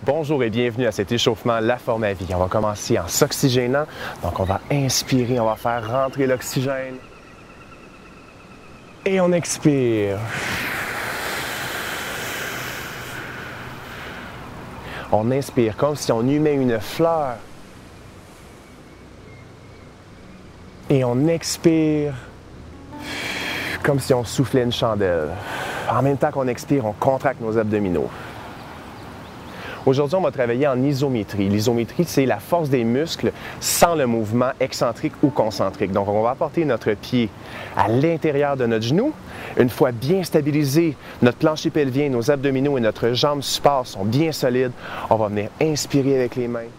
Bonjour et bienvenue à cet échauffement La Forme à Vie. On va commencer en s'oxygénant. Donc on va inspirer, on va faire rentrer l'oxygène. Et on expire. On inspire comme si on humait une fleur. Et on expire comme si on soufflait une chandelle. En même temps qu'on expire, on contracte nos abdominaux. Aujourd'hui, on va travailler en isométrie. L'isométrie, c'est la force des muscles sans le mouvement excentrique ou concentrique. Donc, on va apporter notre pied à l'intérieur de notre genou. Une fois bien stabilisé, notre plancher pelvien, nos abdominaux et notre jambe support sont bien solides. On va venir inspirer avec les mains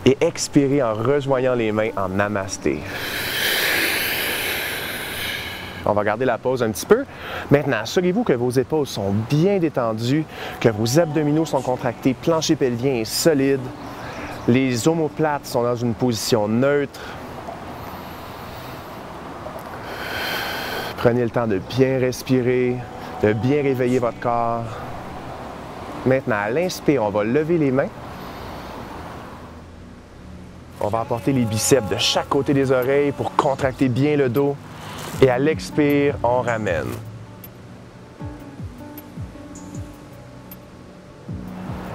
et expirer en rejoignant les mains en namasté. On va garder la pause un petit peu. Maintenant, assurez-vous que vos épaules sont bien détendues, que vos abdominaux sont contractés, plancher pelvien est solide. Les omoplates sont dans une position neutre. Prenez le temps de bien respirer, de bien réveiller votre corps. Maintenant, à l'inspire, on va lever les mains. On va apporter les biceps de chaque côté des oreilles pour contracter bien le dos. Et à l'expire, on ramène.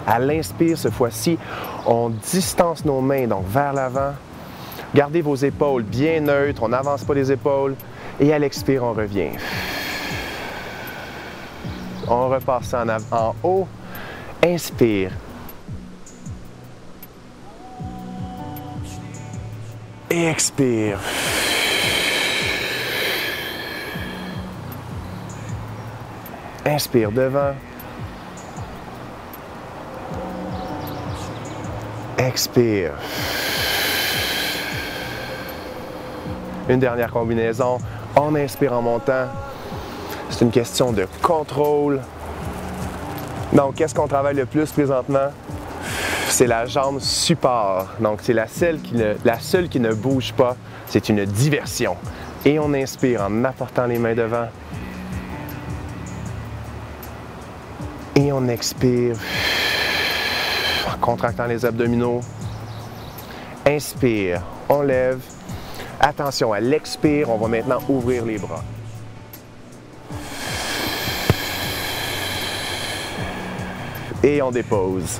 À l'inspire, cette fois-ci, on distance nos mains donc vers l'avant. Gardez vos épaules bien neutres, on n'avance pas les épaules. Et à l'expire, on revient. On repasse en haut. Inspire. Et expire. Inspire devant. Expire. Une dernière combinaison. On inspire en montant. C'est une question de contrôle. Donc, qu'est-ce qu'on travaille le plus présentement? C'est la jambe support. Donc, c'est la seule qui ne bouge pas. C'est une diversion. Et on inspire en apportant les mains devant. Et on expire en contractant les abdominaux. Inspire, on lève. Attention, à l'expire, on va maintenant ouvrir les bras. Et on dépose.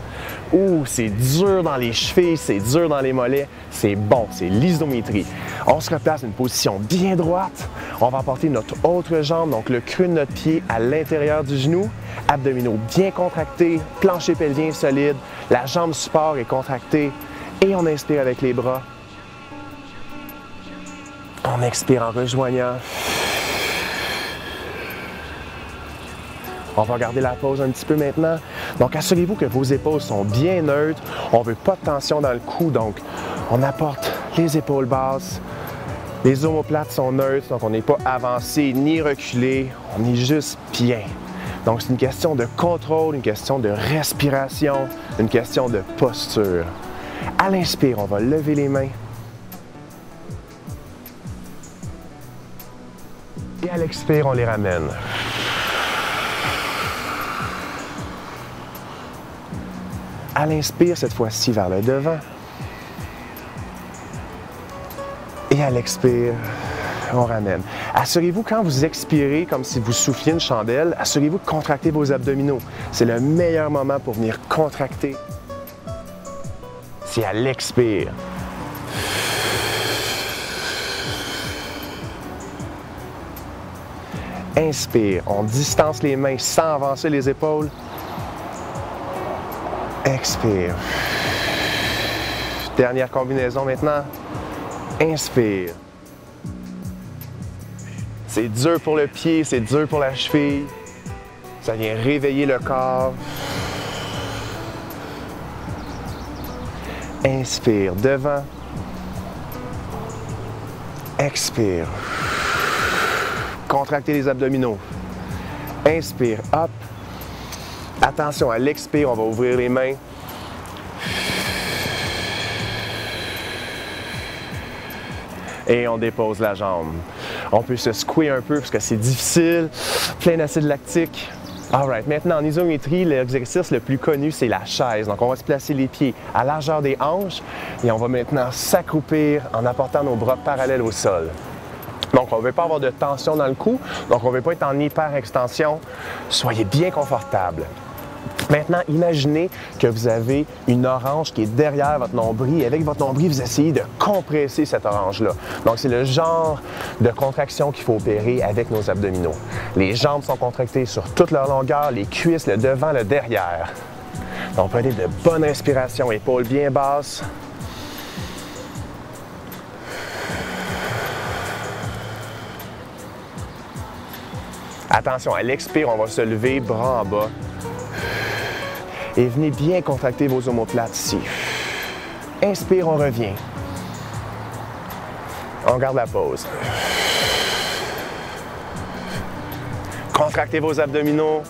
Ouh, c'est dur dans les chevilles, c'est dur dans les mollets. C'est bon, c'est l'isométrie. On se replace dans une position bien droite. On va apporter notre autre jambe, donc le creux de notre pied à l'intérieur du genou. Abdominaux bien contractés, plancher pelvien solide, la jambe support est contractée et on inspire avec les bras. On expire en rejoignant. On va garder la pause un petit peu maintenant. Donc, assurez-vous que vos épaules sont bien neutres. On ne veut pas de tension dans le cou, donc on apporte les épaules basses. Les omoplates sont neutres, donc on n'est pas avancé ni reculé. On est juste bien. Donc, c'est une question de contrôle, une question de respiration, une question de posture. À l'inspire, on va lever les mains. Et à l'expire, on les ramène. À l'inspire, cette fois-ci, vers le devant. Et à l'expire, on ramène. Assurez-vous, quand vous expirez, comme si vous souffliez une chandelle, assurez-vous de contracter vos abdominaux. C'est le meilleur moment pour venir contracter. C'est à l'expire. Inspire, on distance les mains sans avancer les épaules. Expire. Dernière combinaison maintenant. Inspire. C'est dur pour le pied, c'est dur pour la cheville. Ça vient réveiller le corps. Inspire devant. Expire. Contractez les abdominaux. Inspire, hop. Attention, à l'expire, on va ouvrir les mains. Et on dépose la jambe. On peut se secouer un peu parce que c'est difficile. Plein d'acide lactique. Alright, maintenant en isométrie, l'exercice le plus connu, c'est la chaise. Donc on va se placer les pieds à largeur des hanches et on va maintenant s'accroupir en apportant nos bras parallèles au sol. Donc on ne veut pas avoir de tension dans le cou, donc on ne veut pas être en hyper-extension. Soyez bien confortable. Maintenant, imaginez que vous avez une orange qui est derrière votre nombril et avec votre nombril, vous essayez de compresser cette orange-là. Donc, c'est le genre de contraction qu'il faut opérer avec nos abdominaux. Les jambes sont contractées sur toute leur longueur, les cuisses, le devant, le derrière. Donc, prenez de bonnes respirations, épaules bien basses. Attention, à l'expire, on va se lever, bras en bas. Et venez bien contracter vos omoplates ici. Inspire, on revient. On garde la pause. Contractez vos abdominaux.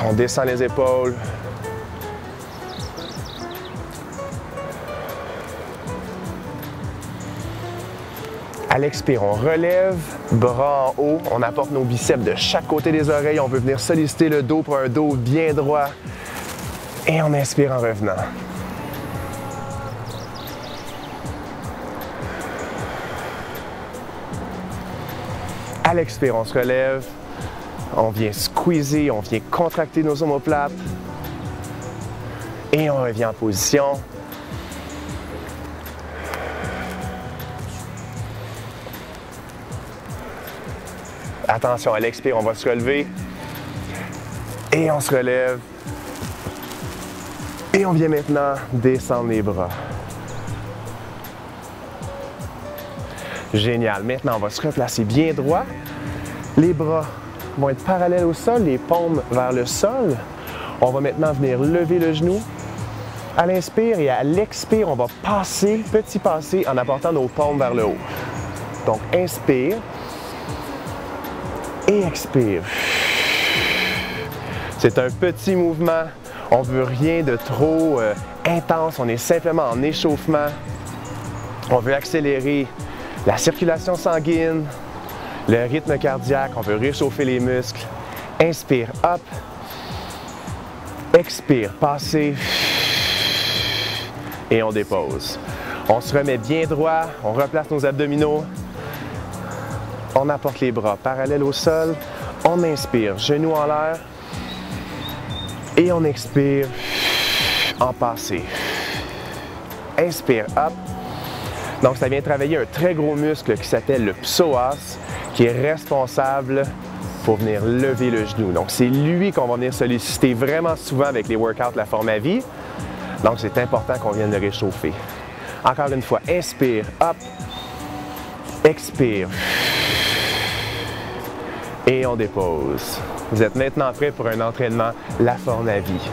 On descend les épaules. À l'expire, on relève, bras en haut, on apporte nos biceps de chaque côté des oreilles, on veut venir solliciter le dos pour un dos bien droit. Et on inspire en revenant. À l'expire, on se relève, on vient squeezer, on vient contracter nos omoplates. Et on revient en position. Attention, à l'expire, on va se relever. Et on se relève. Et on vient maintenant descendre les bras. Génial. Maintenant, on va se replacer bien droit. Les bras vont être parallèles au sol, les paumes vers le sol. On va maintenant venir lever le genou. À l'inspire et à l'expire, on va passer, petit passé, en apportant nos paumes vers le haut. Donc, inspire. Et expire. C'est un petit mouvement. On ne veut rien de trop intense. On est simplement en échauffement. On veut accélérer la circulation sanguine, le rythme cardiaque. On veut réchauffer les muscles. Inspire, hop. Expire, passer. Et on dépose. On se remet bien droit. On replace nos abdominaux. On apporte les bras parallèles au sol. On inspire, genoux en l'air. Et on expire en passé. Inspire, hop. Donc, ça vient travailler un très gros muscle qui s'appelle le psoas, qui est responsable pour venir lever le genou. Donc, c'est lui qu'on va venir solliciter vraiment souvent avec les workouts La Forme à Vie. Donc, c'est important qu'on vienne le réchauffer. Encore une fois, inspire, hop. Expire. Et on dépose. Vous êtes maintenant prêts pour un entraînement La Forme à Vie.